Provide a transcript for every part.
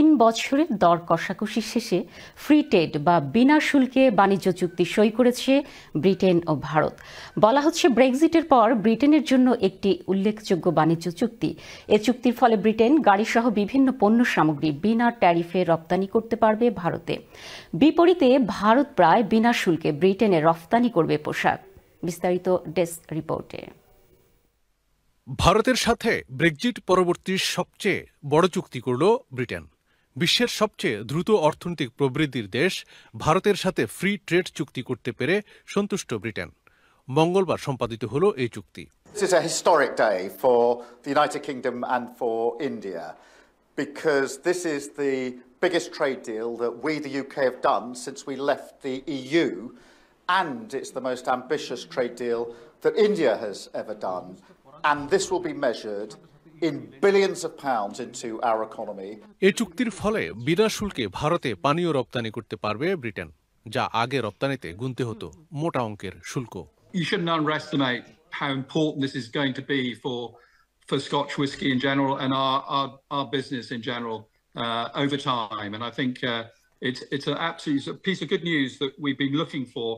3 বছরের দর কষাকষি শেষে ফ্রি ট্রেড বা বিনা শুল্কে বাণিজ্য চুক্তি সই করেছে ব্রিটেন ও ভারত। বলা হচ্ছে ব্রেক্সিটের পর ব্রিটেনের জন্য একটি উল্লেখযোগ্য বাণিজ্য চুক্তি। এ চুক্তির ফলে ব্রিটেন গাড়িসহ বিভিন্ন পণ্য সামগ্রী বিনা ট্যারিফে রপ্তানি করতে পারবে ভারতে। বিপরীতে ভারত প্রায় বিনা শুল্কে ব্রিটেনে রপ্তানি করবে পোশাক। বিস্তারিত ডেস্ক রিপোর্টে। ভারতের সাথে ব্রেক্সিট পরবর্তী সবচেয়ে বড় চুক্তি করল ব্রিটেন। বিশ্বের সবচেয়ে দ্রুত অর্থনৈতিক প্রবৃদ্ধির দেশ ভারতের সাথে ফ্রি ট্রেড চুক্তি করতে পেরে সন্তুষ্ট ব্রিটেন। মঙ্গলবার সম্পাদিত হলো এই চুক্তি। This is a historic day for the United Kingdom and for India because this is the biggest trade deal that we, the UK, have done since we left the EU, and it's the most ambitious trade deal that India has ever done. And this will be measured in billions of pounds into our economy. এই চুক্তির ফলে বিনা শুল্কে ভারতে পানীয় রপ্তানি করতে পারবে Britain, যা আগে রপ্তানিতে গুনতে হতো মোটা অঙ্কের শুল্ক। You shouldn't underestimate how important this is going to be for Scotch whisky in general and our business in general over time. And I think it's an absolute piece of good news that we've been looking for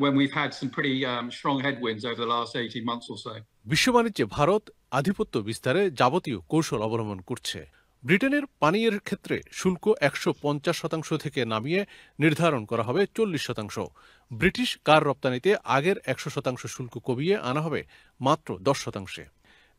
when we've had some pretty strong headwinds over the last 18 months or so. বিশ্ব বাণিজ্যে ভারত আধিপত্য বিস্তারে যাবতীয় কৌশল অবলম্বন করছে। ব্রিটেনের পানীয়ের ক্ষেত্রে শুল্ক 150% থেকে নামিয়ে নির্ধারণ করা হবে 40%। ব্রিটিশ কার রপ্তানিতে আগের 100% শুল্ক কমিয়ে আনা হবে মাত্র 10%।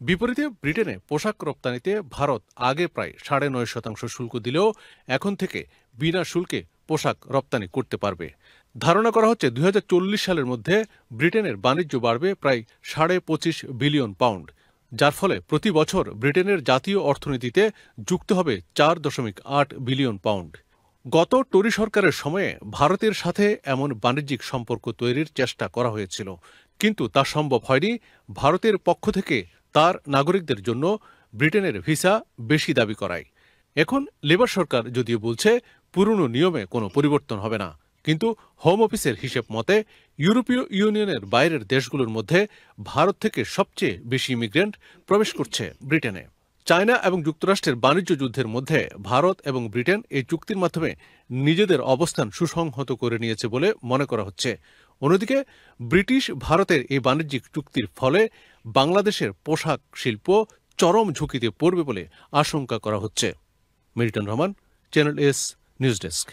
বিপরীতে ব্রিটেনে পোশাক রপ্তানিতে ভারত আগে প্রায় 9.5% শুল্ক দিলেও এখন থেকে বিনা শুল্কে পোশাক রপ্তানি করতে পারবে। ধারণা করা হচ্ছে 2040 সালের মধ্যে ব্রিটেনের বাণিজ্য বাড়বে প্রায় 25.5 বিলিয়ন পাউন্ড, যার ফলে প্রতি বছর ব্রিটেনের জাতীয় অর্থনীতিতে যুক্ত হবে 4.8 বিলিয়ন পাউন্ড। গত টরি সরকারের সময়ে ভারতের সাথে এমন বাণিজ্যিক সম্পর্ক তৈরির চেষ্টা করা হয়েছিল, কিন্তু তা সম্ভব হয়নি ভারতের পক্ষ থেকে তার নাগরিকদের জন্য ব্রিটেনের ভিসা বেশি দাবি করায়। এখন লেবার সরকার যদিও বলছে পুরনো নিয়মে কোনো পরিবর্তন হবে না, কিন্তু হোম অফিসের হিসেব মতে ইউরোপীয় ইউনিয়নের বাইরের দেশগুলোর মধ্যে ভারত থেকে সবচেয়ে বেশি ইমিগ্রেন্ট প্রবেশ করছে ব্রিটেনে। চায়না এবং যুক্তরাষ্ট্রের বাণিজ্য যুদ্ধের মধ্যে ভারত এবং ব্রিটেন এই চুক্তির মাধ্যমে নিজেদের অবস্থান সুসংহত করে নিয়েছে বলে মনে করা হচ্ছে। অন্যদিকে ব্রিটিশ ভারতের এই বাণিজ্যিক চুক্তির ফলে বাংলাদেশের পোশাক শিল্প চরম ঝুঁকিতে পড়বে বলে আশঙ্কা করা হচ্ছে। Milton Rahman, channel S news desk.